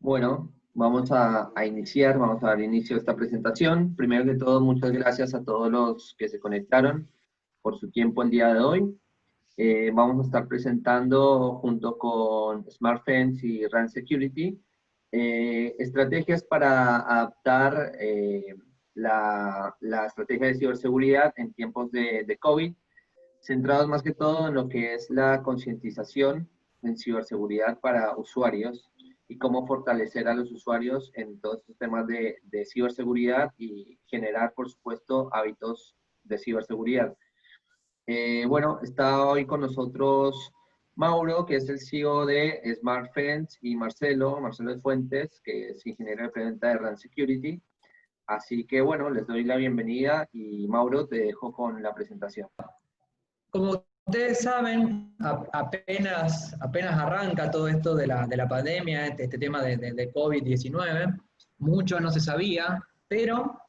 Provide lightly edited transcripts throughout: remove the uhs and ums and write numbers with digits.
Bueno, vamos a iniciar, vamos a dar inicio a esta presentación. Primero que todo, muchas gracias a todos los que se conectaron por su tiempo el día de hoy. Vamos a estar presentando junto con SmartFence y RAN Security estrategias para adaptar la estrategia de ciberseguridad en tiempos de COVID, centrados más que todo en lo que es la concientización en ciberseguridad para usuarios y cómo fortalecer a los usuarios en todos estos temas de ciberseguridad y generar, por supuesto, hábitos de ciberseguridad. Bueno, está hoy con nosotros Mauro, que es el CEO de SmartFence, y Marcelo de Fuentes, que es ingeniero de preventa de RAN Security. Así que bueno, les doy la bienvenida y Mauro, te dejo con la presentación. Como ustedes saben, apenas arranca todo esto de la pandemia, este tema de COVID-19, mucho no se sabía, pero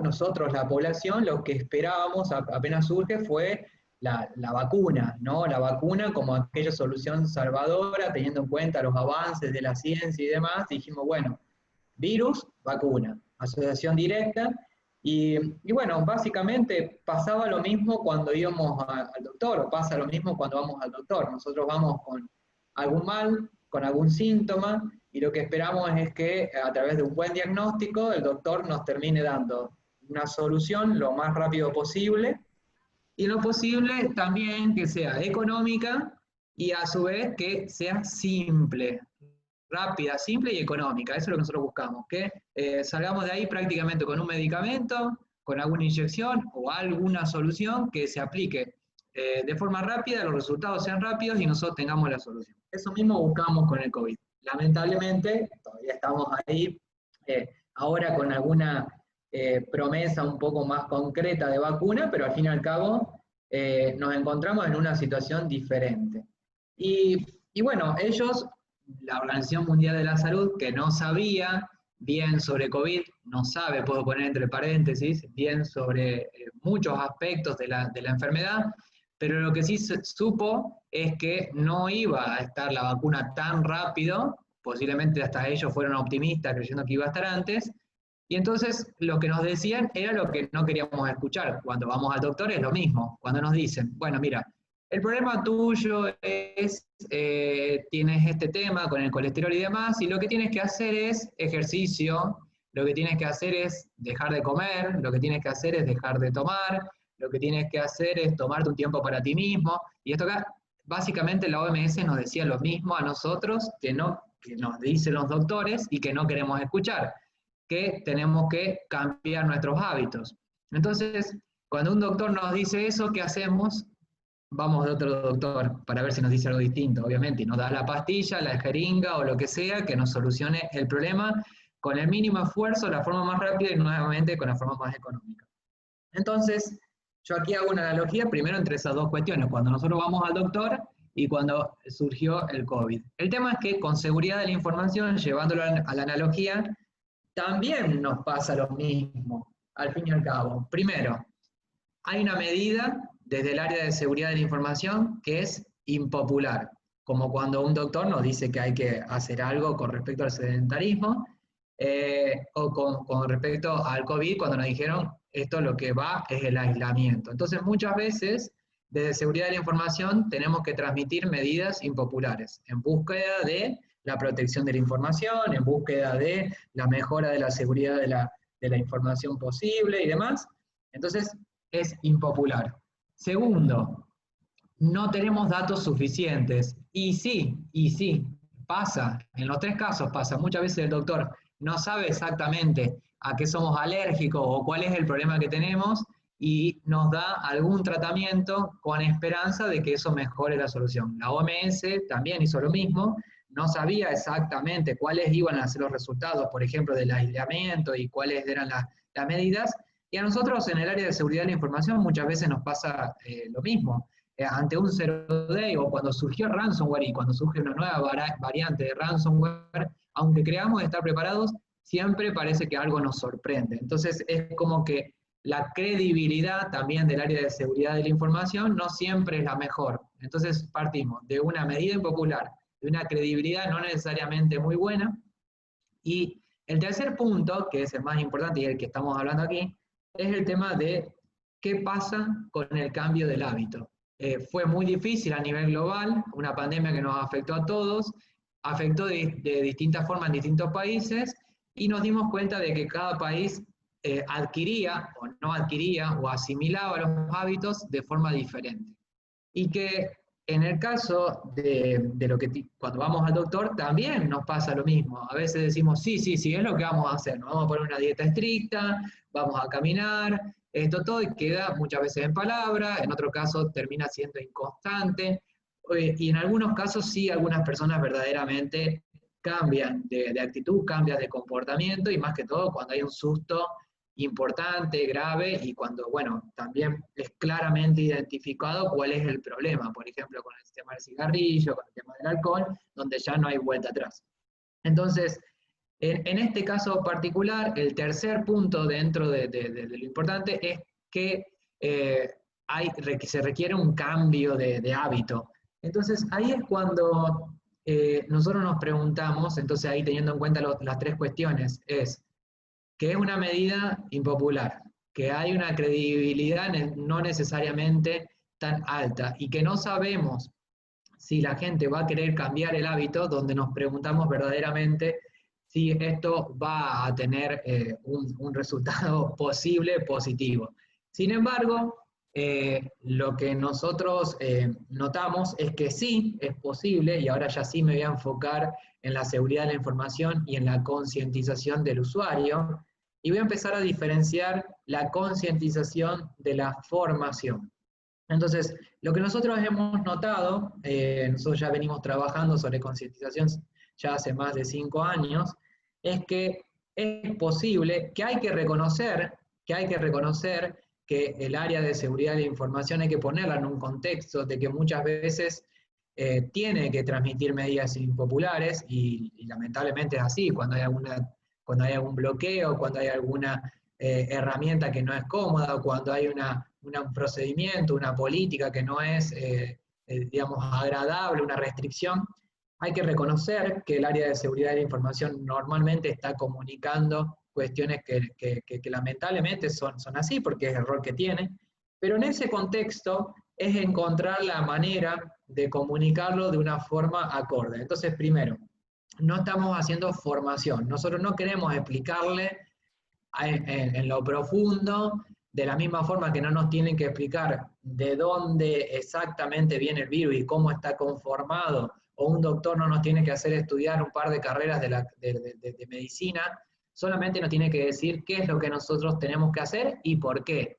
nosotros, la población, lo que esperábamos apenas surge fue la vacuna, ¿no? La vacuna como aquella solución salvadora, teniendo en cuenta los avances de la ciencia y demás, dijimos, bueno, virus, vacuna, asociación directa. Y bueno, básicamente pasaba lo mismo cuando íbamos al doctor, o pasa lo mismo cuando vamos al doctor. Nosotros vamos con algún mal, con algún síntoma, y lo que esperamos es que a través de un buen diagnóstico el doctor nos termine dando una solución lo más rápido posible, y lo posible también que sea económica y a su vez que sea simple, rápida, simple y económica. Eso es lo que nosotros buscamos, que salgamos de ahí prácticamente con un medicamento, con alguna inyección o alguna solución que se aplique de forma rápida, los resultados sean rápidos y nosotros tengamos la solución. Eso mismo buscamos con el COVID. Lamentablemente, todavía estamos ahí, ahora con alguna promesa un poco más concreta de vacuna, pero al fin y al cabo nos encontramos en una situación diferente. Y bueno, ellos, la Organización Mundial de la Salud, que no sabía bien sobre COVID, no sabe, puedo poner entre paréntesis, bien sobre muchos aspectos de la enfermedad, pero lo que sí supo es que no iba a estar la vacuna tan rápido, posiblemente hasta ellos fueron optimistas creyendo que iba a estar antes, y entonces lo que nos decían era lo que no queríamos escuchar. Cuando vamos al doctor es lo mismo, cuando nos dicen, bueno, mira, el problema tuyo es, tienes este tema con el colesterol y demás, y lo que tienes que hacer es ejercicio, lo que tienes que hacer es dejar de comer, lo que tienes que hacer es dejar de tomar, lo que tienes que hacer es tomarte un tiempo para ti mismo, y esto acá, básicamente la OMS nos decía lo mismo a nosotros que nos dicen los doctores y que no queremos escuchar, que tenemos que cambiar nuestros hábitos. Entonces, cuando un doctor nos dice eso, ¿qué hacemos? Vamos de otro doctor para ver si nos dice algo distinto, obviamente, y nos da la pastilla, la jeringa o lo que sea que nos solucione el problema con el mínimo esfuerzo, la forma más rápida y nuevamente con la forma más económica. Entonces, yo aquí hago una analogía primero entre esas dos cuestiones, cuando nosotros vamos al doctor y cuando surgió el COVID. El tema es que con seguridad de la información, llevándolo a la analogía, también nos pasa lo mismo, al fin y al cabo. Primero, hay una medida desde el área de seguridad de la información que es impopular, como cuando un doctor nos dice que hay que hacer algo con respecto al sedentarismo, o con respecto al COVID, cuando nos dijeron esto lo que va es el aislamiento. Entonces muchas veces desde seguridad de la información tenemos que transmitir medidas impopulares en búsqueda de la protección de la información, en búsqueda de la mejora de la seguridad de la información posible y demás. Entonces es impopular. Segundo, no tenemos datos suficientes. Y sí, pasa, en los tres casos pasa. Muchas veces el doctor no sabe exactamente a qué somos alérgicos o cuál es el problema que tenemos y nos da algún tratamiento con esperanza de que eso mejore la solución. La OMS también hizo lo mismo, no sabía exactamente cuáles iban a ser los resultados, por ejemplo, del aislamiento y cuáles eran las medidas, y a nosotros en el área de seguridad de la información muchas veces nos pasa lo mismo. Ante un zero day o cuando surgió ransomware y cuando surge una nueva variante de ransomware, aunque creamos estar preparados, siempre parece que algo nos sorprende. Entonces es como que la credibilidad también del área de seguridad de la información no siempre es la mejor. Entonces partimos de una medida impopular, de una credibilidad no necesariamente muy buena, Y el tercer punto, que es el más importante y el que estamos hablando aquí, es el tema de qué pasa con el cambio del hábito. Fue muy difícil a nivel global, una pandemia que nos afectó a todos, afectó de distintas formas en distintos países, y nos dimos cuenta de que cada país adquiría o no adquiría o asimilaba los hábitos de forma diferente. Y que en el caso de lo que cuando vamos al doctor también nos pasa lo mismo. A veces decimos, sí, sí, sí, es lo que vamos a hacer, nos vamos a poner una dieta estricta, vamos a caminar, esto todo, y queda muchas veces en palabra, en otro caso termina siendo inconstante, y en algunos casos sí, algunas personas verdaderamente cambian de actitud, cambian de comportamiento, y más que todo cuando hay un susto importante, grave, y cuando, bueno, también es claramente identificado cuál es el problema, por ejemplo, con el tema del cigarrillo, con el tema del alcohol, donde ya no hay vuelta atrás. Entonces, en este caso particular, el tercer punto dentro de lo importante es que se requiere un cambio de hábito. Entonces, ahí es cuando nosotros nos preguntamos, entonces ahí teniendo en cuenta las tres cuestiones, es que es una medida impopular, que hay una credibilidad no necesariamente tan alta y que no sabemos si la gente va a querer cambiar el hábito, donde nos preguntamos verdaderamente si esto va a tener un resultado posible, positivo. Sin embargo, lo que nosotros notamos es que sí, es posible, y ahora ya sí me voy a enfocar en la seguridad de la información y en la concientización del usuario, y voy a empezar a diferenciar la concientización de la formación. Entonces, lo que nosotros hemos notado, nosotros ya venimos trabajando sobre concientización ya hace más de 5 años, es que es posible, que hay que reconocer que el área de seguridad de la información hay que ponerla en un contexto de que muchas veces tiene que transmitir medidas impopulares, y lamentablemente es así, cuando hay algún bloqueo, cuando hay alguna herramienta que no es cómoda, cuando hay un procedimiento, una política que no es, digamos, agradable, una restricción, hay que reconocer que el área de seguridad de la información normalmente está comunicando cuestiones que lamentablemente son así, porque es el rol que tiene, pero en ese contexto es encontrar la manera de comunicarlo de una forma acorde. Entonces, primero, no estamos haciendo formación, nosotros no queremos explicarle en lo profundo, de la misma forma que no nos tienen que explicar de dónde exactamente viene el virus y cómo está conformado, o un doctor no nos tiene que hacer estudiar un par de carreras de medicina, solamente nos tiene que decir qué es lo que nosotros tenemos que hacer y por qué.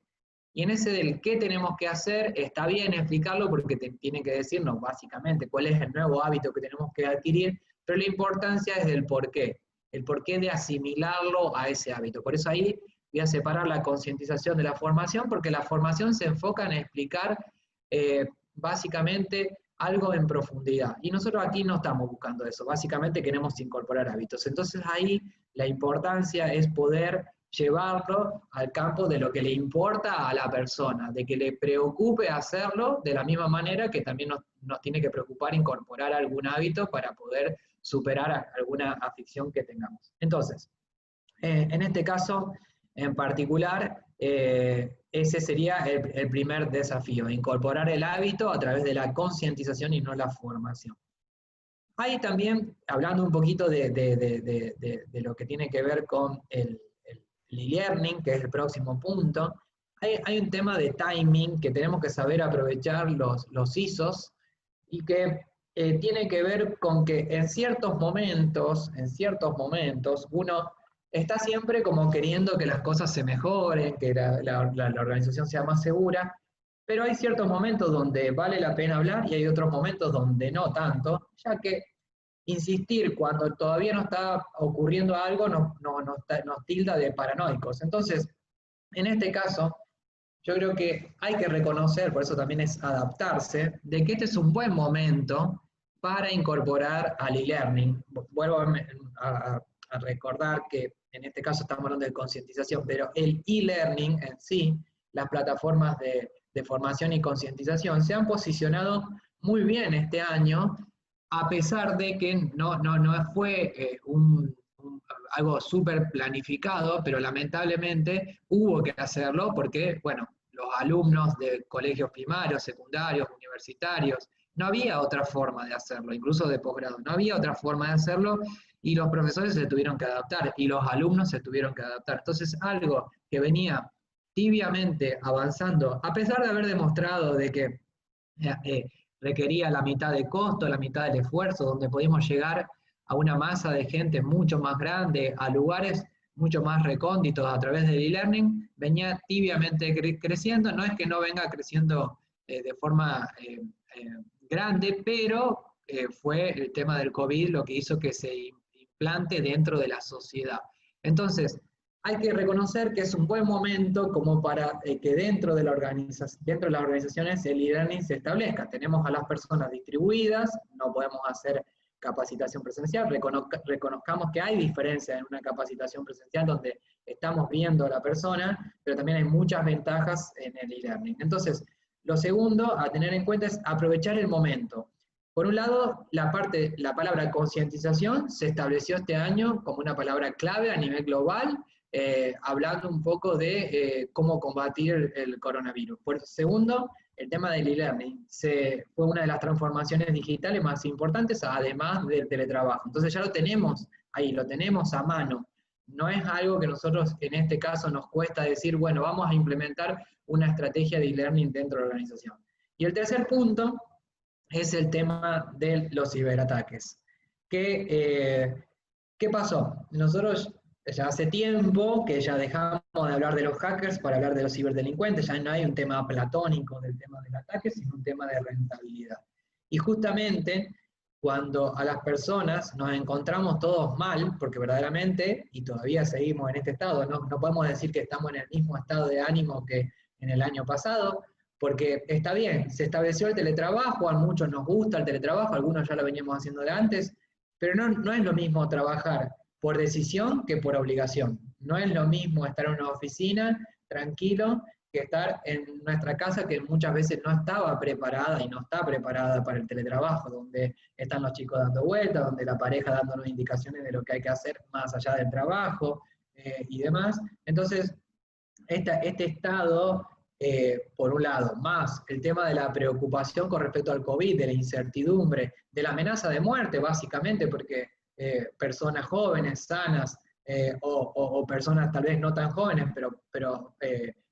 Y en ese del qué tenemos que hacer, está bien explicarlo porque tienen que decirnos básicamente cuál es el nuevo hábito que tenemos que adquirir, pero la importancia es del por qué. El porqué de asimilarlo a ese hábito. Por eso ahí voy a separar la concientización de la formación, porque la formación se enfoca en explicar básicamente algo en profundidad. Y nosotros aquí no estamos buscando eso, básicamente queremos incorporar hábitos. Entonces ahí la importancia es poder llevarlo al campo de lo que le importa a la persona, de que le preocupe hacerlo de la misma manera que también nos tiene que preocupar incorporar algún hábito para poder superar alguna afición que tengamos. Entonces, en este caso en particular, ese sería el primer desafío, incorporar el hábito a través de la concientización y no la formación. Hay también, hablando un poquito de lo que tiene que ver con el e-learning, que es el próximo punto, hay un tema de timing que tenemos que saber aprovechar los ISOs, y que tiene que ver con que en ciertos momentos, uno está siempre como queriendo que las cosas se mejoren, que la organización sea más segura, pero hay ciertos momentos donde vale la pena hablar y hay otros momentos donde no tanto, ya que insistir cuando todavía no está ocurriendo algo nos tilda de paranoicos. Entonces, en este caso, yo creo que hay que reconocer, por eso también es adaptarse, de que este es un buen momento para incorporar al e-learning. Vuelvo a recordar que en este caso estamos hablando de concientización, pero el e-learning en sí, las plataformas de formación y concientización, se han posicionado muy bien este año, a pesar de que no fue algo súper planificado, pero lamentablemente hubo que hacerlo porque, bueno, los alumnos de colegios primarios, secundarios, universitarios, no había otra forma de hacerlo, incluso de posgrado, no había otra forma de hacerlo y los profesores se tuvieron que adaptar y los alumnos se tuvieron que adaptar. Entonces, algo que venía tibiamente avanzando, a pesar de haber demostrado de que eh, requería la mitad de costo, la mitad del esfuerzo, donde podíamos llegar a una masa de gente mucho más grande, a lugares mucho más recónditos a través del e-learning, venía tibiamente creciendo, no es que no venga creciendo de forma grande, pero fue el tema del COVID lo que hizo que se implante dentro de la sociedad. Entonces, hay que reconocer que es un buen momento como para que dentro de las organizaciones el e-learning se establezca. Tenemos a las personas distribuidas, no podemos hacer capacitación presencial, reconozcamos que hay diferencia en una capacitación presencial donde estamos viendo a la persona, pero también hay muchas ventajas en el e-learning. Entonces, lo segundo a tener en cuenta es aprovechar el momento. Por un lado, la palabra concientización se estableció este año como una palabra clave a nivel global, hablando un poco de cómo combatir el coronavirus. Por segundo, el tema del e-learning fue una de las transformaciones digitales más importantes, además del teletrabajo. Entonces ya lo tenemos ahí, lo tenemos a mano. No es algo que nosotros en este caso nos cuesta decir, bueno, vamos a implementar una estrategia de e-learning dentro de la organización. Y el tercer punto es el tema de los ciberataques. ¿Qué pasó? Nosotros ya hace tiempo que ya dejamos de hablar de los hackers para hablar de los ciberdelincuentes, ya no hay un tema platónico del tema del ataque, sino un tema de rentabilidad. Y justamente cuando a las personas nos encontramos todos mal, porque verdaderamente, y todavía seguimos en este estado, no podemos decir que estamos en el mismo estado de ánimo que en el año pasado, porque está bien, se estableció el teletrabajo, a muchos nos gusta el teletrabajo, algunos ya lo veníamos haciendo de antes, pero no es lo mismo trabajar por decisión que por obligación. No es lo mismo estar en una oficina tranquilo que estar en nuestra casa que muchas veces no estaba preparada y no está preparada para el teletrabajo, donde están los chicos dando vueltas, donde la pareja dándonos indicaciones de lo que hay que hacer más allá del trabajo y demás. Entonces, este estado, por un lado, más el tema de la preocupación con respecto al COVID, de la incertidumbre, de la amenaza de muerte, básicamente, porque personas jóvenes, sanas, o personas tal vez no tan jóvenes, pero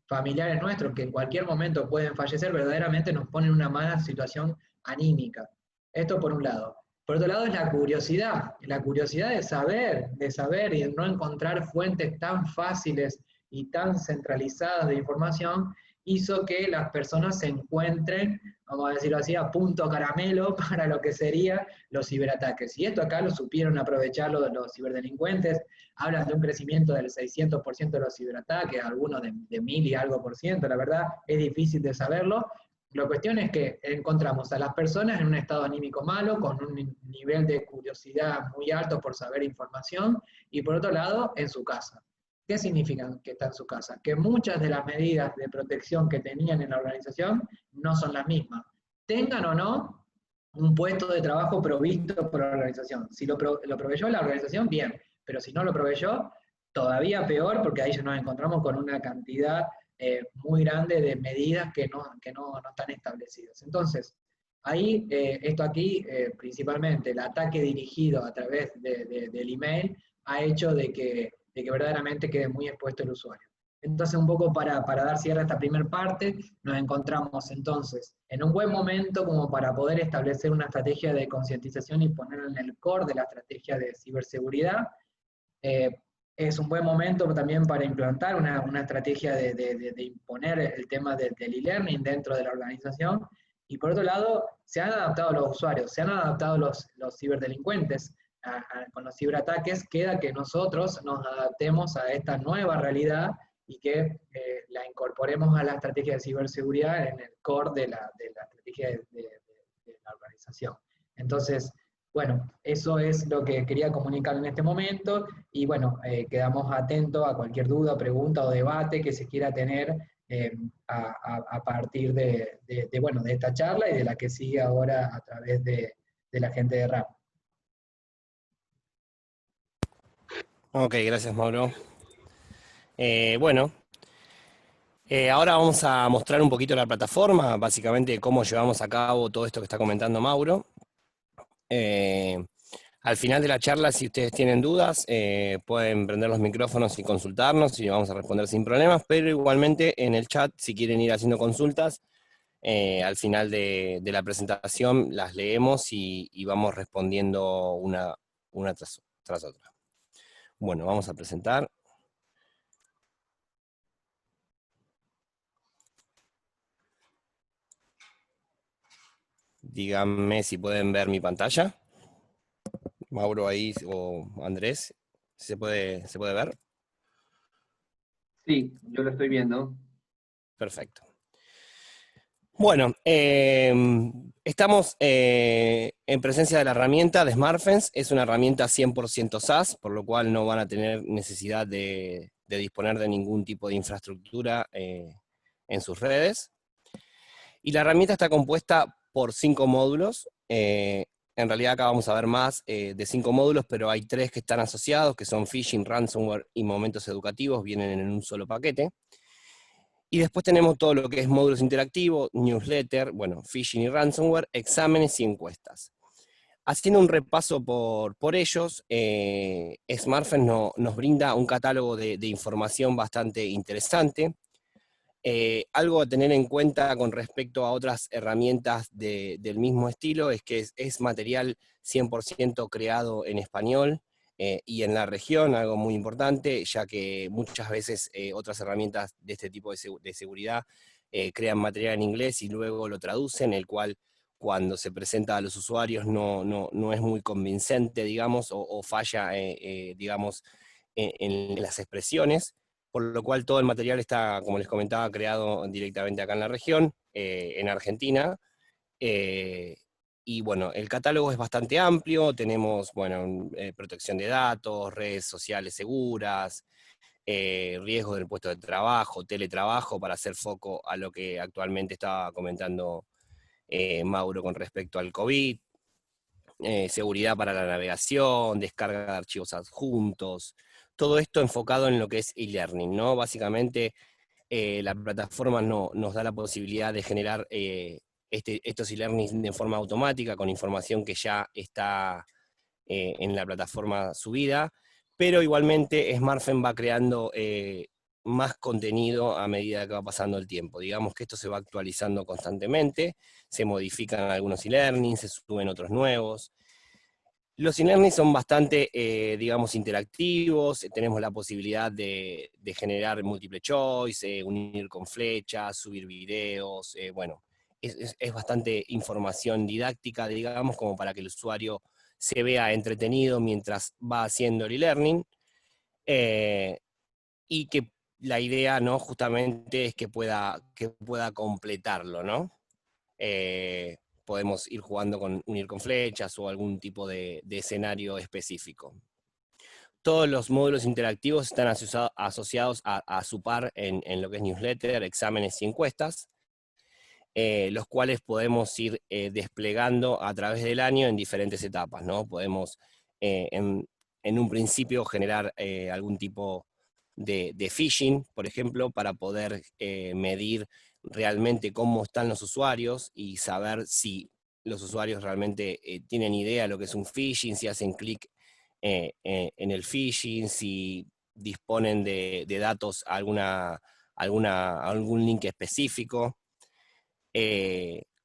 familiares nuestros que en cualquier momento pueden fallecer, verdaderamente nos ponen en una mala situación anímica. Esto por un lado. Por otro lado es la curiosidad de saber y de no encontrar fuentes tan fáciles y tan centralizadas de información, hizo que las personas se encuentren, vamos a decirlo así, a punto caramelo para lo que serían los ciberataques. Y esto acá lo supieron aprovechar los ciberdelincuentes, hablan de un crecimiento del 600% de los ciberataques, algunos de 1000 y algo por ciento, la verdad es difícil de saberlo. La cuestión es que encontramos a las personas en un estado anímico malo, con un nivel de curiosidad muy alto por saber información, y por otro lado, en su casa. ¿Qué significa que está en su casa? Que muchas de las medidas de protección que tenían en la organización no son las mismas. Tengan o no un puesto de trabajo provisto por la organización. Si lo proveyó la organización, bien, pero si no lo proveyó, todavía peor, porque ahí ya nos encontramos con una cantidad muy grande de medidas que no están establecidas. Entonces, ahí, esto aquí, principalmente el ataque dirigido a través del email, ha hecho de que verdaderamente quede muy expuesto el usuario. Entonces, un poco para dar cierre a esta primera parte, nos encontramos entonces en un buen momento como para poder establecer una estrategia de concientización y ponerla en el core de la estrategia de ciberseguridad. Es un buen momento también para implantar una estrategia de imponer el tema del e-learning dentro de la organización. Y por otro lado, se han adaptado los usuarios, se han adaptado los ciberdelincuentes con los ciberataques. Queda que nosotros nos adaptemos a esta nueva realidad y que la incorporemos a la estrategia de ciberseguridad en el core de la estrategia de la organización. Entonces, bueno, eso es lo que quería comunicar en este momento, y bueno, quedamos atentos a cualquier duda, pregunta o debate que se quiera tener a partir de esta charla y de la que sigue ahora a través de la gente de RAM. Ok, gracias Mauro. Bueno, ahora vamos a mostrar un poquito la plataforma, básicamente cómo llevamos a cabo todo esto que está comentando Mauro. Al final de la charla, si ustedes tienen dudas, pueden prender los micrófonos y consultarnos y vamos a responder sin problemas, pero igualmente en el chat, si quieren ir haciendo consultas, al final de la presentación las leemos y vamos respondiendo una tras otra. Bueno, vamos a presentar. Díganme si pueden ver mi pantalla. Mauro ahí o Andrés, ¿se puede ver? Sí, yo lo estoy viendo. Perfecto. Bueno, estamos en presencia de la herramienta de SmartFence. Es una herramienta 100% SaaS, por lo cual no van a tener necesidad de disponer de ningún tipo de infraestructura en sus redes. Y la herramienta está compuesta por 5 módulos. En realidad acá vamos a ver más de 5 módulos, pero hay 3 que están asociados, que son phishing, ransomware y momentos educativos, vienen en un solo paquete. Y después tenemos todo lo que es módulos interactivos, newsletter, bueno, phishing y ransomware, exámenes y encuestas. Haciendo un repaso por ellos, SmartFence nos brinda un catálogo de información bastante interesante. Algo a tener en cuenta con respecto a otras herramientas del mismo estilo es que es material 100% creado en español y en la región, algo muy importante, ya que muchas veces otras herramientas de este tipo de seguridad crean material en inglés y luego lo traducen, el cual cuando se presenta a los usuarios no es muy convincente, digamos, o falla, digamos, en las expresiones, por lo cual todo el material está, como les comentaba, creado directamente acá en la región, en Argentina. Y bueno, el catálogo es bastante amplio, tenemos, bueno, protección de datos, redes sociales seguras, riesgos del puesto de trabajo, teletrabajo, para hacer foco a lo que actualmente estaba comentando Mauro con respecto al COVID, seguridad para la navegación, descarga de archivos adjuntos, todo esto enfocado en lo que es e-learning, ¿no? Básicamente la plataforma nos da la posibilidad de generar estos e-learning de forma automática con información que ya está en la plataforma subida, pero igualmente SmartFence va creando más contenido a medida que va pasando el tiempo. Digamos que esto se va actualizando constantemente, se modifican algunos e-learning, se suben otros nuevos. Los e-learning son bastante, digamos, interactivos, tenemos la posibilidad de generar multiple choice, unir con flechas, subir videos, bueno, es bastante información didáctica, digamos, como para que el usuario se vea entretenido mientras va haciendo el e-learning, y que la idea, ¿no?, justamente es que pueda completarlo, ¿no? Podemos ir jugando con unir con flechas o algún tipo de escenario específico. Todos los módulos interactivos están asociados a su par en lo que es newsletter, exámenes y encuestas, los cuales podemos ir desplegando a través del año en diferentes etapas, ¿no? Podemos en un principio generar algún tipo de phishing, por ejemplo, para poder medir realmente cómo están los usuarios y saber si los usuarios realmente tienen idea de lo que es un phishing, si hacen clic en el phishing, si disponen de datos algún link específico.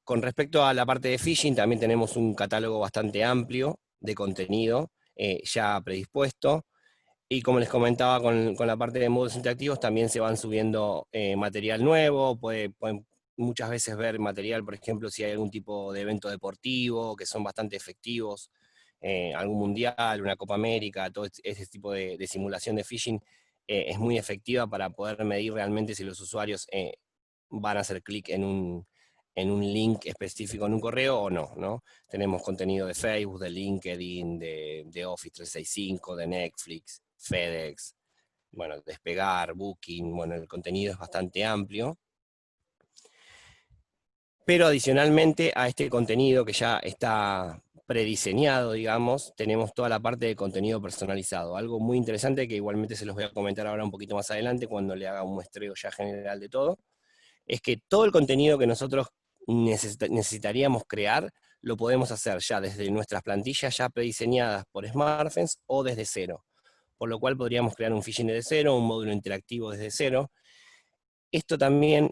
Con respecto a la parte de phishing, también tenemos un catálogo bastante amplio de contenido ya predispuesto. Y como les comentaba con la parte de modos interactivos, también se van subiendo material nuevo, pueden muchas veces ver material, por ejemplo, si hay algún tipo de evento deportivo, que son bastante efectivos, algún mundial, una Copa América, todo ese tipo de simulación de phishing es muy efectiva para poder medir realmente si los usuarios van a hacer clic en un link específico en un correo o no, ¿no? Tenemos contenido de Facebook, de LinkedIn, de Office 365, de Netflix, FedEx, bueno, Despegar, Booking, bueno, el contenido es bastante amplio. Pero adicionalmente a este contenido que ya está prediseñado, digamos, tenemos toda la parte de contenido personalizado. Algo muy interesante que igualmente se los voy a comentar ahora un poquito más adelante cuando le haga un muestreo ya general de todo, es que todo el contenido que nosotros necesitaríamos crear lo podemos hacer ya desde nuestras plantillas ya prediseñadas por SmartFence o desde cero. Por lo cual podríamos crear un phishing desde cero, un módulo interactivo desde cero. Esto también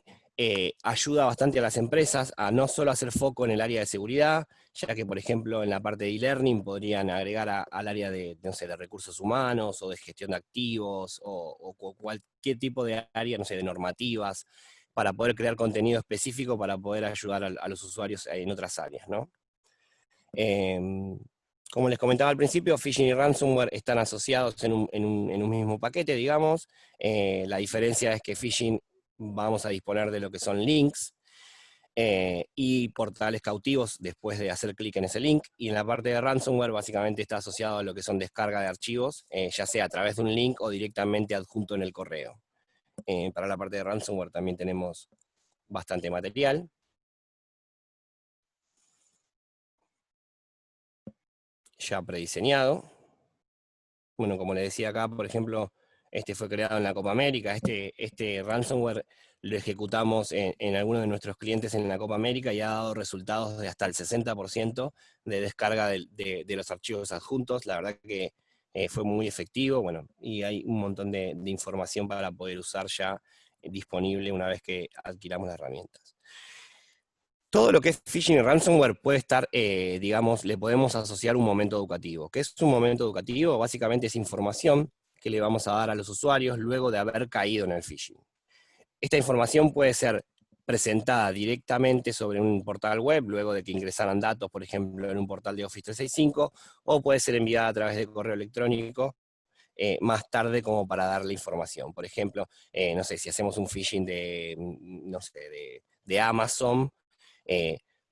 ayuda bastante a las empresas a no solo hacer foco en el área de seguridad, ya que, por ejemplo, en la parte de e-learning podrían agregar al área de, no sé, de recursos humanos o de gestión de activos o cualquier tipo de área, no sé, de normativas, para poder crear contenido específico para poder ayudar a los usuarios en otras áreas, ¿no? Como les comentaba al principio, phishing y ransomware están asociados en un mismo paquete, digamos. La diferencia es que phishing vamos a disponer de lo que son links y portales cautivos después de hacer clic en ese link, y en la parte de ransomware básicamente está asociado a lo que son descarga de archivos, ya sea a través de un link o directamente adjunto en el correo. Para la parte de ransomware también tenemos bastante material. Ya prediseñado. Bueno, como les decía acá, por ejemplo, este fue creado en la Copa América, este ransomware lo ejecutamos en algunos de nuestros clientes en la Copa América y ha dado resultados de hasta el 60% de descarga de los archivos adjuntos. La verdad que fue muy efectivo, bueno, y hay un montón de información para poder usar ya disponible una vez que adquiramos las herramientas. Todo lo que es phishing y ransomware puede estar, digamos, le podemos asociar un momento educativo. ¿Qué es un momento educativo? Básicamente es información que le vamos a dar a los usuarios luego de haber caído en el phishing. Esta información puede ser presentada directamente sobre un portal web, luego de que ingresaran datos, por ejemplo, en un portal de Office 365, o puede ser enviada a través de correo electrónico más tarde como para darle información. Por ejemplo, no sé, si hacemos un phishing de, no sé, de Amazon,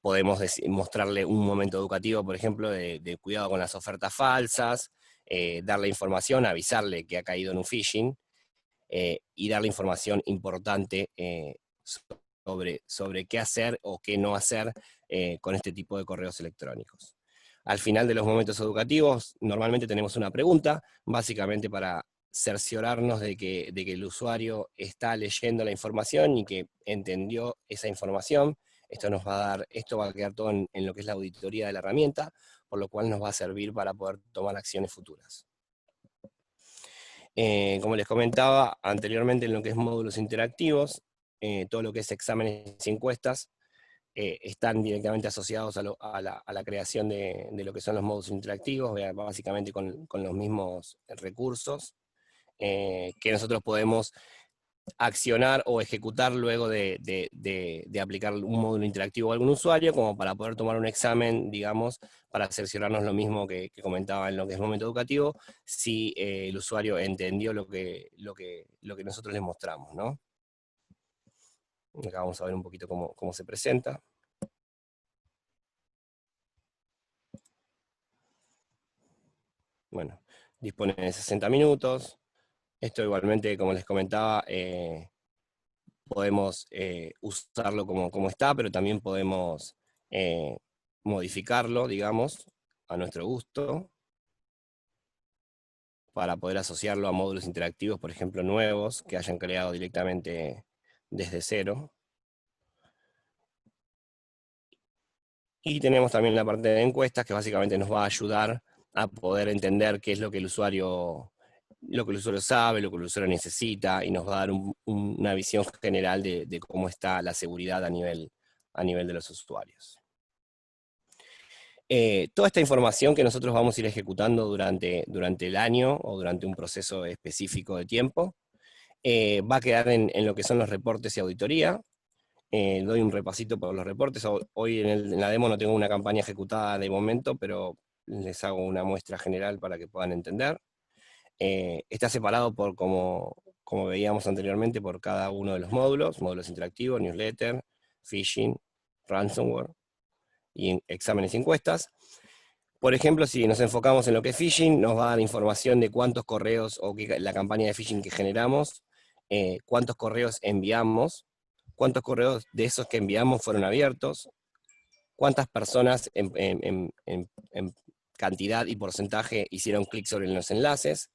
podemos mostrarle un momento educativo, por ejemplo, de cuidado con las ofertas falsas, darle información, avisarle que ha caído en un phishing, y darle información importante sobre qué hacer o qué no hacer con este tipo de correos electrónicos. Al final de los momentos educativos, normalmente tenemos una pregunta, básicamente para cerciorarnos de que el usuario está leyendo la información y que entendió esa información. Esto va a quedar todo en lo que es la auditoría de la herramienta, por lo cual nos va a servir para poder tomar acciones futuras. Como les comentaba anteriormente, en lo que es módulos interactivos, todo lo que es exámenes y encuestas, están directamente asociados a la creación de lo que son los módulos interactivos, básicamente con los mismos recursos que nosotros podemos accionar o ejecutar luego de aplicar un módulo interactivo a algún usuario, como para poder tomar un examen, digamos, para cerciorarnos lo mismo que comentaba en lo que es momento educativo, si el usuario entendió lo que nosotros les mostramos, ¿no? Acá vamos a ver un poquito cómo se presenta. Bueno, dispone de 60 minutos. Esto igualmente, como les comentaba, podemos usarlo como está, pero también podemos modificarlo, digamos, a nuestro gusto, para poder asociarlo a módulos interactivos, por ejemplo, nuevos, que hayan creado directamente desde cero. Y tenemos también la parte de encuestas, que básicamente nos va a ayudar a poder entender qué es lo que el usuario sabe, lo que el usuario necesita, y nos va a dar una visión general de cómo está la seguridad a nivel de los usuarios. Toda esta información que nosotros vamos a ir ejecutando durante el año o durante un proceso específico de tiempo, va a quedar en lo que son los reportes y auditoría. Doy un repasito por los reportes. Hoy en la demo no tengo una campaña ejecutada de momento, pero les hago una muestra general para que puedan entender. Está separado por, como veíamos anteriormente, por cada uno de los módulos interactivos, newsletter, phishing, ransomware y exámenes y encuestas. Por ejemplo, si nos enfocamos en lo que es phishing, nos va a dar información de cuántos correos, o la campaña de phishing que generamos, cuántos correos enviamos, cuántos correos de esos que enviamos fueron abiertos, cuántas personas en cantidad y porcentaje hicieron clic sobre los enlaces,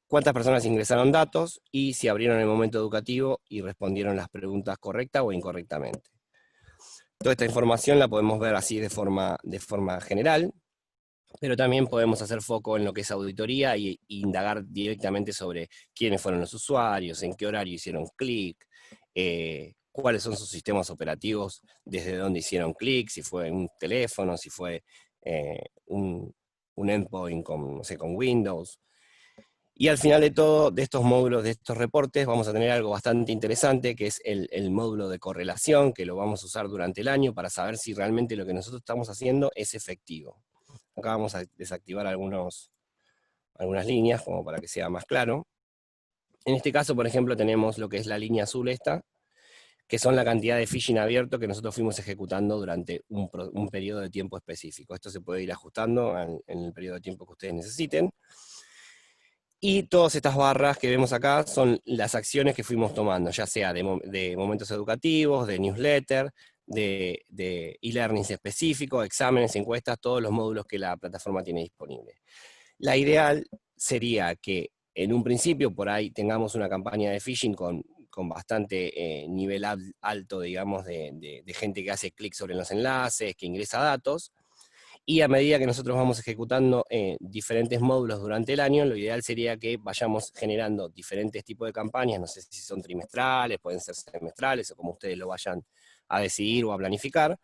cuántas personas ingresaron datos y si abrieron el momento educativo y respondieron las preguntas correcta o incorrectamente. Toda esta información la podemos ver así de forma general, pero también podemos hacer foco en lo que es auditoría y indagar directamente sobre quiénes fueron los usuarios, en qué horario hicieron clic, cuáles son sus sistemas operativos, desde dónde hicieron clic, si fue un teléfono, si fue un endpoint con, no sé, con Windows. Y al final de todo, de estos módulos, de estos reportes, vamos a tener algo bastante interesante, que es el módulo de correlación, que lo vamos a usar durante el año para saber si realmente lo que nosotros estamos haciendo es efectivo. Acá vamos a desactivar algunas líneas, como para que sea más claro. En este caso, por ejemplo, tenemos lo que es la línea azul esta, que son la cantidad de phishing abierto que nosotros fuimos ejecutando durante un periodo de tiempo específico. Esto se puede ir ajustando en el periodo de tiempo que ustedes necesiten. Y todas estas barras que vemos acá son las acciones que fuimos tomando, ya sea de momentos educativos, de newsletter, de e-learnings específicos, exámenes, encuestas, todos los módulos que la plataforma tiene disponible. La ideal sería que en un principio por ahí tengamos una campaña de phishing con bastante nivel alto, digamos, de gente que hace clic sobre los enlaces, que ingresa datos, y a medida que nosotros vamos ejecutando diferentes módulos durante el año, lo ideal sería que vayamos generando diferentes tipos de campañas, no sé si son trimestrales, pueden ser semestrales, o como ustedes lo vayan a decidir o a planificar,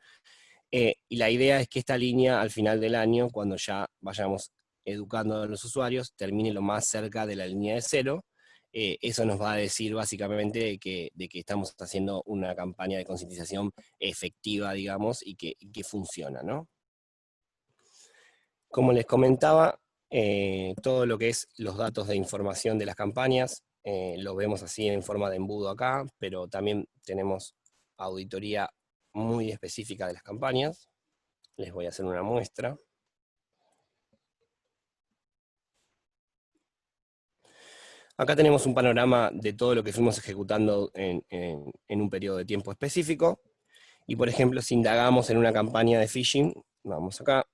y la idea es que esta línea al final del año, cuando ya vayamos educando a los usuarios, termine lo más cerca de la línea de cero. Eso nos va a decir básicamente de que estamos haciendo una campaña de concientización efectiva, digamos, y que funciona, ¿no? Como les comentaba, todo lo que es los datos de información de las campañas, lo vemos así en forma de embudo acá, pero también tenemos auditoría muy específica de las campañas. Les voy a hacer una muestra. Acá tenemos un panorama de todo lo que fuimos ejecutando en un periodo de tiempo específico. Y por ejemplo, si indagamos en una campaña de phishing, vamos acá,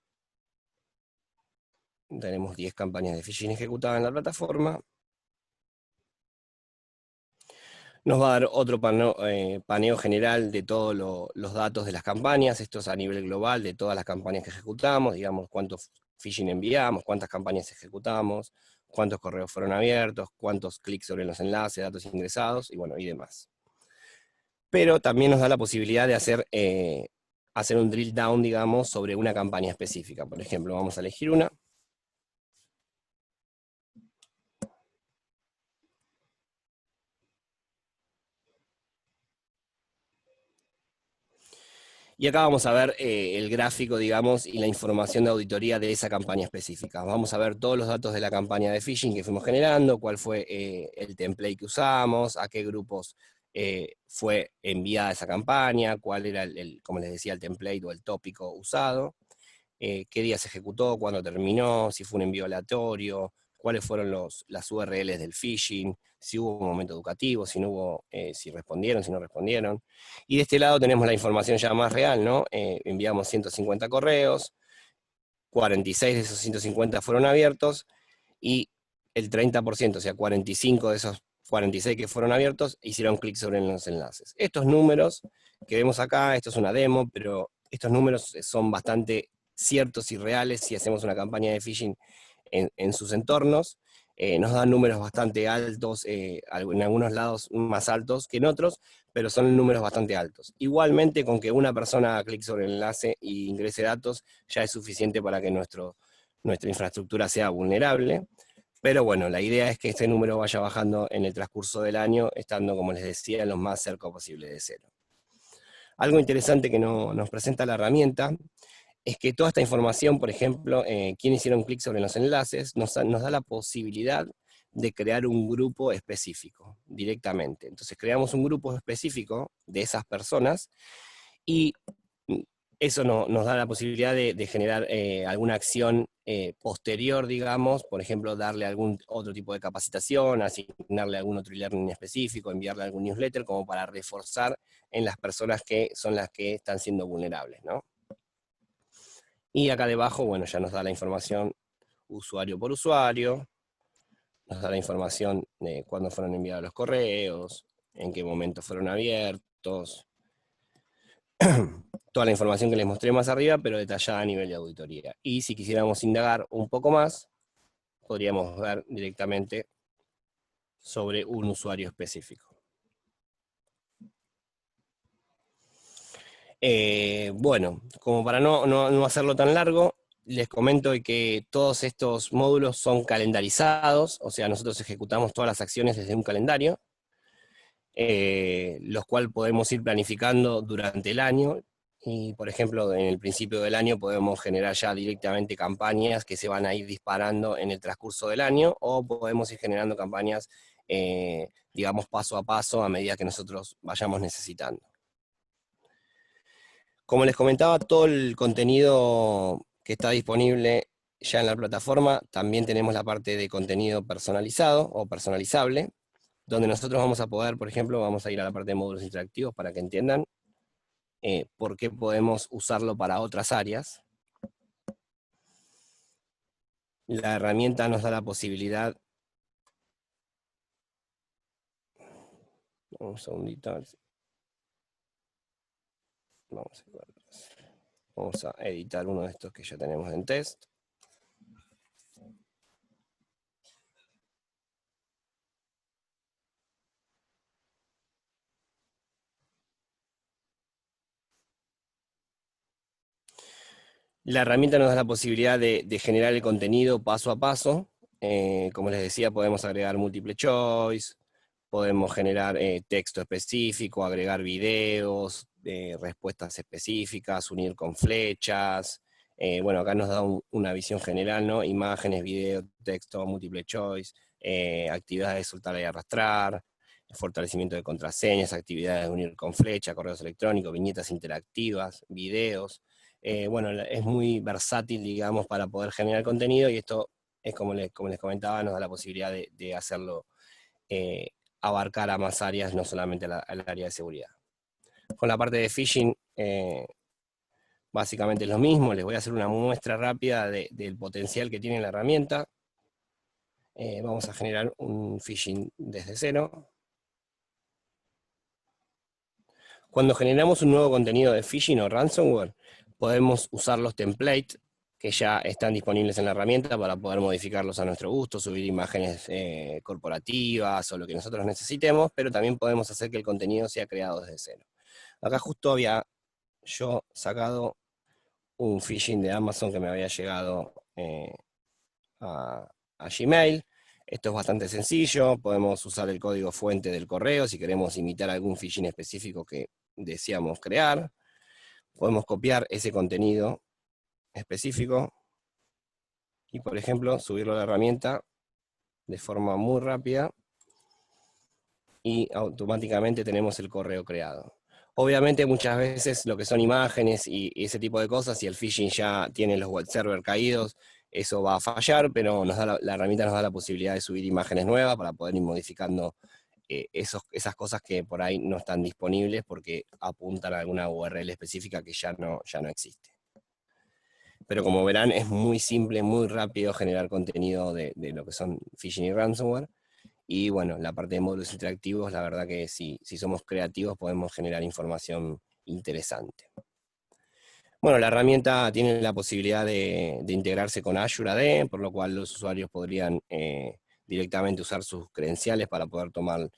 tenemos 10 campañas de phishing ejecutadas en la plataforma. Nos va a dar otro paneo general de todos los datos de las campañas. Esto es a nivel global de todas las campañas que ejecutamos, digamos cuántos phishing enviamos, cuántas campañas ejecutamos, cuántos correos fueron abiertos, cuántos clics sobre los enlaces, datos ingresados, y bueno, y demás. Pero también nos da la posibilidad de hacer un drill down, digamos, sobre una campaña específica. Por ejemplo, vamos a elegir una. Y acá vamos a ver el gráfico, digamos, y la información de auditoría de esa campaña específica. Vamos a ver todos los datos de la campaña de phishing que fuimos generando, cuál fue el template que usamos, a qué grupos fue enviada esa campaña, cuál era, como les decía, el template o el tópico usado, qué día se ejecutó, cuándo terminó, si fue un envío aleatorio, cuáles fueron las URLs del phishing, si hubo un momento educativo, si no hubo, si respondieron, si no respondieron. Y de este lado tenemos la información ya más real, ¿no? Enviamos 150 correos, 46 de esos 150 fueron abiertos, y el 30%, o sea, 45 de esos 46 que fueron abiertos, hicieron clic sobre los enlaces. Estos números que vemos acá, esto es una demo, pero estos números son bastante ciertos y reales si hacemos una campaña de phishing en sus entornos. Nos dan números bastante altos, en algunos lados más altos que en otros, pero son números bastante altos. Igualmente, con que una persona haga clic sobre el enlace e ingrese datos, ya es suficiente para que nuestra infraestructura sea vulnerable. Pero bueno, la idea es que este número vaya bajando en el transcurso del año, estando, como les decía, lo más cerca posible de cero. Algo interesante que nos presenta la herramienta es que toda esta información, por ejemplo, quiénes hicieron clic sobre los enlaces, nos da la posibilidad de crear un grupo específico directamente. Entonces creamos un grupo específico de esas personas y eso nos da la posibilidad de generar alguna acción posterior, digamos, por ejemplo, darle algún otro tipo de capacitación, asignarle algún otro e-learning específico, enviarle algún newsletter, como para reforzar en las personas que son las que están siendo vulnerables, ¿no? Y acá debajo, bueno, ya nos da la información usuario por usuario, nos da la información de cuándo fueron enviados los correos, en qué momento fueron abiertos, toda la información que les mostré más arriba, pero detallada a nivel de auditoría. Y si quisiéramos indagar un poco más, podríamos ver directamente sobre un usuario específico. Bueno, como para no hacerlo tan largo, les comento que todos estos módulos son calendarizados, o sea, nosotros ejecutamos todas las acciones desde un calendario, los cuales podemos ir planificando durante el año, y por ejemplo, en el principio del año podemos generar ya directamente campañas que se van a ir disparando en el transcurso del año, o podemos ir generando campañas, digamos, paso a paso a medida que nosotros vayamos necesitando. Como les comentaba, todo el contenido que está disponible ya en la plataforma, también tenemos la parte de contenido personalizado o personalizable, donde nosotros vamos a poder, por ejemplo, vamos a ir a la parte de módulos interactivos para que entiendan por qué podemos usarlo para otras áreas. La herramienta nos da la posibilidad, un segundito, vamos a editar uno de estos que ya tenemos en test. La herramienta nos da la posibilidad de generar el contenido paso a paso. Como les decía, podemos agregar múltiple choice, podemos generar texto específico, agregar videos, respuestas específicas, unir con flechas. Bueno, acá nos da una visión general, ¿no? Imágenes, video, texto, múltiple choice, actividades de soltar y arrastrar, fortalecimiento de contraseñas, actividades de unir con flecha, correos electrónicos, viñetas interactivas, videos. Bueno, es muy versátil, digamos, para poder generar contenido, y esto es como les comentaba, nos da la posibilidad de hacerlo, abarcar a más áreas, no solamente al área de seguridad. Con la parte de phishing, básicamente es lo mismo. Les voy a hacer una muestra rápida del potencial que tiene la herramienta. Vamos a generar un phishing desde cero. Cuando generamos un nuevo contenido de phishing o ransomware, podemos usar los templates que ya están disponibles en la herramienta para poder modificarlos a nuestro gusto, subir imágenes corporativas o lo que nosotros necesitemos, pero también podemos hacer que el contenido sea creado desde cero. Acá justo había yo sacado un phishing de Amazon que me había llegado a Gmail. Esto es bastante sencillo, podemos usar el código fuente del correo si queremos imitar algún phishing específico que deseamos crear. Podemos copiar ese contenido específico y, por ejemplo, subirlo a la herramienta de forma muy rápida y automáticamente tenemos el correo creado. Obviamente muchas veces lo que son imágenes y ese tipo de cosas, si el phishing ya tiene los web servers caídos, eso va a fallar, pero la herramienta nos da la posibilidad de subir imágenes nuevas para poder ir modificando esas cosas que por ahí no están disponibles porque apuntan a alguna URL específica que ya no existe. Pero como verán, es muy simple, muy rápido generar contenido de lo que son phishing y ransomware. Y bueno, la parte de módulos interactivos, la verdad que si somos creativos podemos generar información interesante. Bueno, la herramienta tiene la posibilidad de integrarse con Azure AD, por lo cual los usuarios podrían directamente usar sus credenciales para poder tomar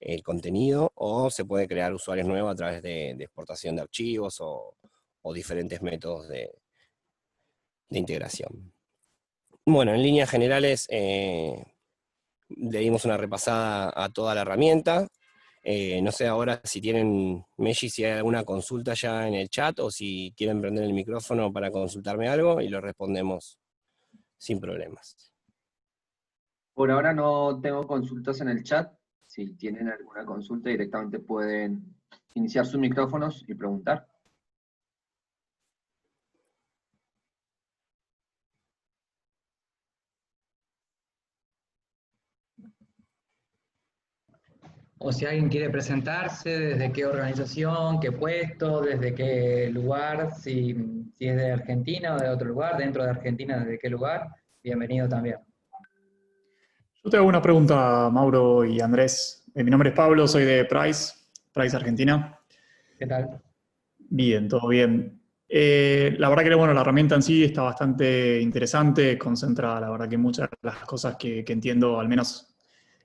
el contenido, o se puede crear usuarios nuevos a través de exportación de archivos o diferentes métodos de integración. Bueno, en líneas generales le dimos una repasada a toda la herramienta. No sé ahora si tienen, Meji, si hay alguna consulta ya en el chat o si quieren prender el micrófono para consultarme algo y lo respondemos sin problemas. Por ahora no tengo consultas en el chat. Si tienen alguna consulta, directamente pueden iniciar sus micrófonos y preguntar. O si alguien quiere presentarse, desde qué organización, qué puesto, desde qué lugar, si Si es de Argentina o de otro lugar, dentro de Argentina, ¿de qué lugar? Bienvenido también. Yo te hago una pregunta, Mauro y Andrés. Mi nombre es Pablo, soy de Price Argentina. ¿Qué tal? Bien, todo bien. La verdad que bueno, la herramienta en sí está bastante interesante, concentra la verdad que muchas de las cosas que entiendo, al menos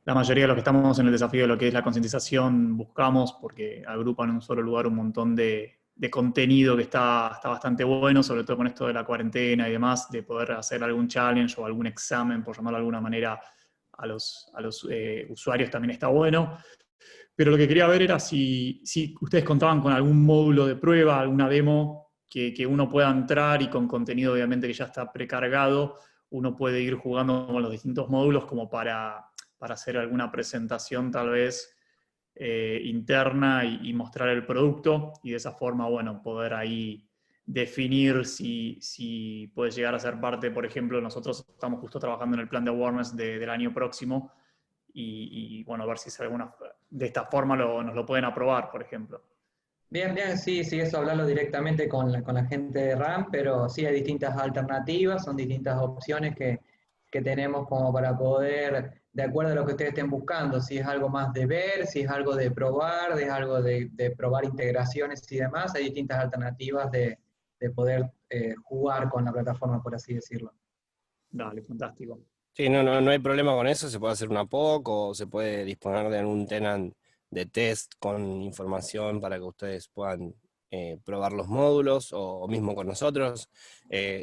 la mayoría de los que estamos en el desafío de lo que es la concientización, buscamos, porque agrupan en un solo lugar un montón de contenido que está bastante bueno, sobre todo con esto de la cuarentena y demás, de poder hacer algún challenge o algún examen, por llamarlo de alguna manera, a los usuarios también está bueno. Pero lo que quería ver era si ustedes contaban con algún módulo de prueba, alguna demo que uno pueda entrar y con contenido obviamente que ya está precargado, uno puede ir jugando con los distintos módulos como para hacer alguna presentación tal vez interna y mostrar el producto y de esa forma, bueno, poder ahí definir si puede llegar a ser parte. Por ejemplo, nosotros estamos justo trabajando en el plan de awareness del año próximo bueno, a ver si es alguna, de esta forma nos lo pueden aprobar, por ejemplo. Bien, bien, sí, sí, eso hablarlo directamente con la gente de RAM, pero sí hay distintas alternativas, son distintas opciones que tenemos como para poder, de acuerdo a lo que ustedes estén buscando, si es algo más de ver, si es algo de probar, es algo de probar integraciones y demás, hay distintas alternativas de poder jugar con la plataforma, por así decirlo. Dale, fantástico. Sí, no hay problema con eso, se puede hacer una POC o se puede disponer de algún tenant de test con información para que ustedes puedan probar los módulos o mismo con nosotros.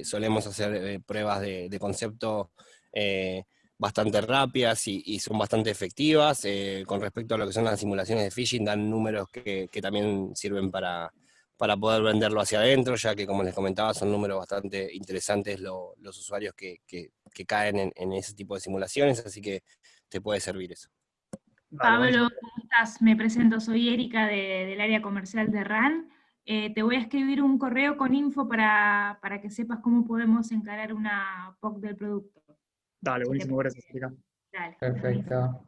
Solemos hacer pruebas de concepto bastante rápidas y son bastante efectivas. Con respecto a lo que son las simulaciones de phishing, dan números que también sirven para poder venderlo hacia adentro, ya que como les comentaba son números bastante interesantes los usuarios que caen en ese tipo de simulaciones, así que te puede servir eso. Dale, buenísimo. Pablo, ¿cómo estás? Me presento, soy Erika del área comercial de RAN. Te voy a escribir un correo con info para que sepas cómo podemos encarar una POC del producto. Dale, Si te buenísimo, parece. gracias, Erika. Dale, buenísimo. Perfecto.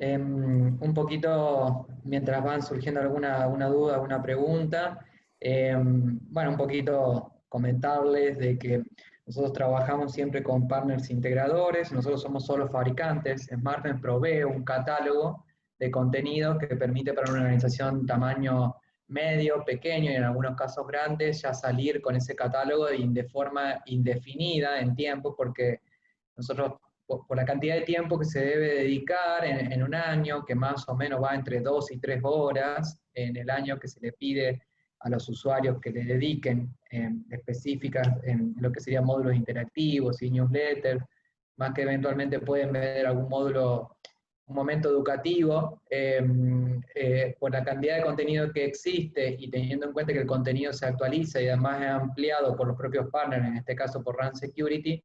Un poquito, mientras van surgiendo alguna duda, alguna pregunta, bueno, un poquito comentarles de que nosotros trabajamos siempre con partners integradores, nosotros somos solo fabricantes, Smartfren provee un catálogo de contenido que permite para una organización tamaño medio, pequeño y en algunos casos grandes, ya salir con ese catálogo de forma indefinida en tiempo, porque nosotros por la cantidad de tiempo que se debe dedicar en un año, que más o menos va entre 2 y 3 horas en el año que se le pide a los usuarios que le dediquen específicas en lo que serían módulos interactivos y newsletters, más que eventualmente pueden ver algún módulo, un momento educativo, por la cantidad de contenido que existe y teniendo en cuenta que el contenido se actualiza y además es ampliado por los propios partners, en este caso por RAN Security,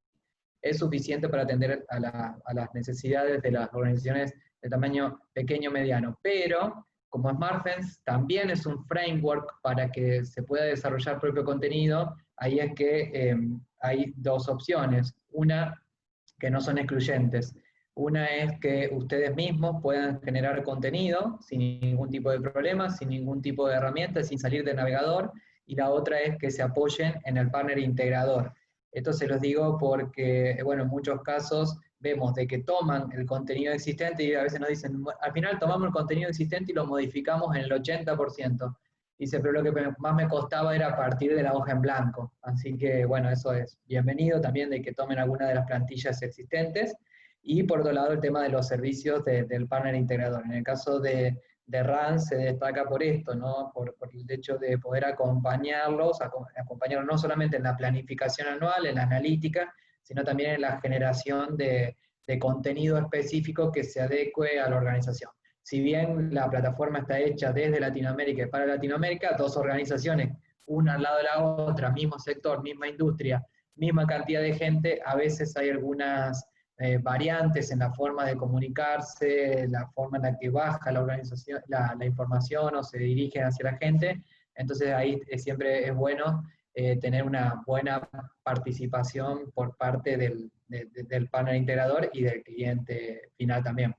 es suficiente para atender a las necesidades de las organizaciones de tamaño pequeño o mediano. Pero, como SmartFence también es un framework para que se pueda desarrollar propio contenido, ahí es que hay dos opciones. Una, que no son excluyentes. Una es que ustedes mismos puedan generar contenido sin ningún tipo de problema, sin ningún tipo de herramienta, sin salir del navegador. Y la otra es que se apoyen en el partner integrador. Esto se los digo porque, bueno, en muchos casos vemos de que toman el contenido existente y a veces nos dicen, al final tomamos el contenido existente y lo modificamos en el 80%. Dice, pero lo que más me costaba era partir de la hoja en blanco. Así que, bueno, eso es bienvenido también de que tomen alguna de las plantillas existentes. Y por otro lado, el tema de los servicios del partner integrador. En el caso de RAN se destaca por esto, ¿no? Por el hecho de poder acompañarlos no solamente en la planificación anual, en la analítica, sino también en la generación de contenido específico que se adecue a la organización. Si bien la plataforma está hecha desde Latinoamérica y para Latinoamérica, dos organizaciones, una al lado de la otra, mismo sector, misma industria, misma cantidad de gente, a veces hay algunas variantes en la forma de comunicarse, la forma en la que baja la organización, la información o se dirigen hacia la gente. Entonces ahí siempre es bueno tener una buena participación por parte del panel integrador y del cliente final también.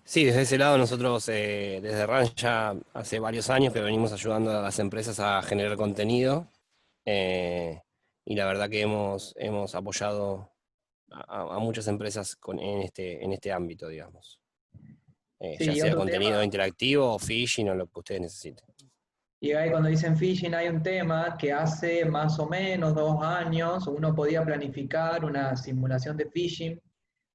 Sí, desde ese lado nosotros desde RAN ya hace varios años que venimos ayudando a las empresas a generar contenido y la verdad que hemos apoyado a muchas empresas en este ámbito, digamos. Ya Sí, sea otro tema. contenido interactivo o phishing o lo que ustedes necesiten. Y ahí cuando dicen phishing hay un tema que hace más o menos 2 años uno podía planificar una simulación de phishing.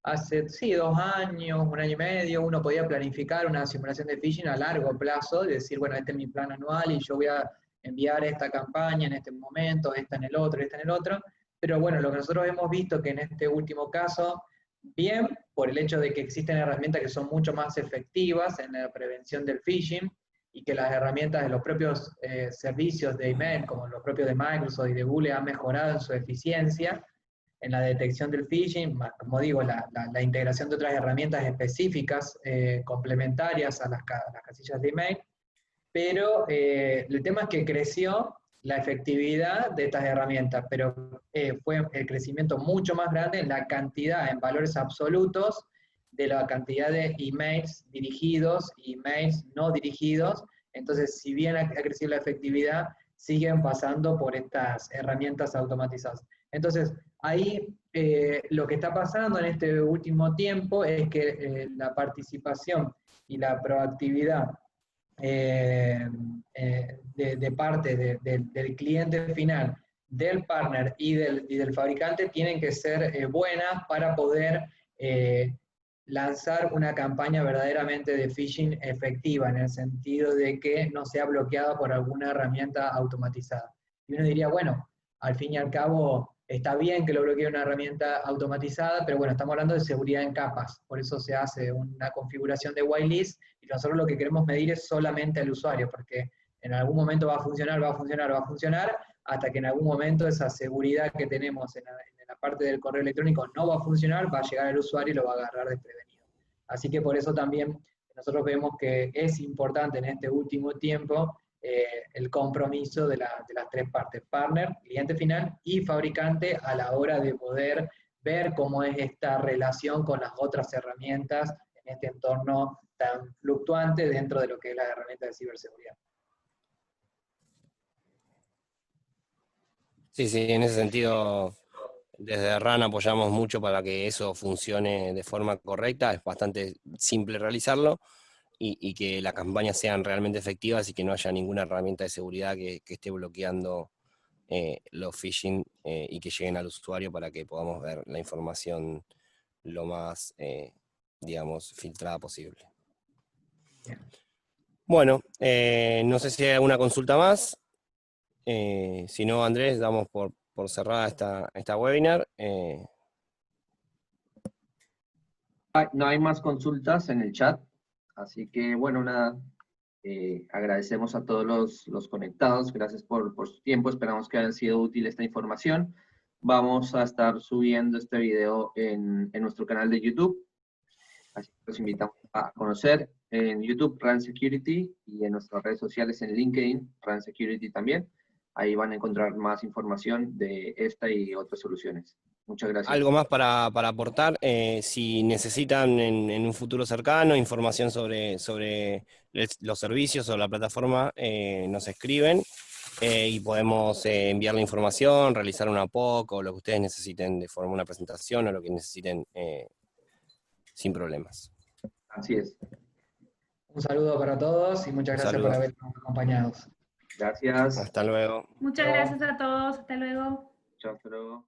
Hace, sí, 2 años, 1 año y medio, uno podía planificar una simulación de phishing a largo plazo y decir, bueno, este es mi plan anual y yo voy a enviar esta campaña en este momento, esta en el otro, esta en el otro. Pero bueno, lo que nosotros hemos visto que en este último caso, bien por el hecho de que existen herramientas que son mucho más efectivas en la prevención del phishing, y que las herramientas de los propios servicios de email, como los propios de Microsoft y de Google, han mejorado en su eficiencia en la detección del phishing, más, como digo, la integración de otras herramientas específicas complementarias a las casillas de email, pero el tema es que creció la efectividad de estas herramientas, pero fue el crecimiento mucho más grande en la cantidad, en valores absolutos, de la cantidad de emails dirigidos y emails no dirigidos. Entonces, si bien ha crecido la efectividad, siguen pasando por estas herramientas automatizadas. Entonces, ahí lo que está pasando en este último tiempo es que la participación y la proactividad de parte del cliente final, del partner y del fabricante tienen que ser buenas para poder lanzar una campaña verdaderamente de phishing efectiva, en el sentido de que no sea bloqueada por alguna herramienta automatizada. Y uno diría, bueno, al fin y al cabo está bien que lo bloquee una herramienta automatizada, pero bueno, estamos hablando de seguridad en capas, por eso se hace una configuración de whitelist y nosotros lo que queremos medir es solamente al usuario, porque en algún momento va a funcionar, va a funcionar, va a funcionar, hasta que en algún momento esa seguridad que tenemos en la parte del correo electrónico no va a funcionar, va a llegar al usuario y lo va a agarrar desprevenido. Así que por eso también nosotros vemos que es importante en este último tiempo el compromiso de las tres partes, partner, cliente final y fabricante, a la hora de poder ver cómo es esta relación con las otras herramientas en este entorno tan fluctuante dentro de lo que es la herramienta de ciberseguridad. Sí, sí, en ese sentido, desde RAN apoyamos mucho para que eso funcione de forma correcta. Es bastante simple realizarlo y que las campañas sean realmente efectivas y que no haya ninguna herramienta de seguridad que esté bloqueando los phishing y que lleguen al usuario para que podamos ver la información lo más, digamos, filtrada posible. Bien. Bueno, no sé si hay alguna consulta más. Si no, Andrés, damos por cerrada esta webinar. No hay más consultas en el chat, así que bueno, nada, agradecemos a todos los conectados, gracias por su tiempo, esperamos que haya sido útil esta información. Vamos a estar subiendo este video en nuestro canal de YouTube, así que los invitamos a conocer en YouTube RAN Security y en nuestras redes sociales en LinkedIn RAN Security también. Ahí van a encontrar más información de esta y otras soluciones. Muchas gracias. Algo más para aportar, si necesitan en un futuro cercano información sobre los servicios o la plataforma, nos escriben y podemos enviar la información, realizar una POC o lo que ustedes necesiten de forma una presentación o lo que necesiten sin problemas. Así es. Un saludo para todos y muchas gracias por habernos acompañado. Gracias. Hasta luego. Muchas gracias a todos. Hasta luego. Chao, hasta luego.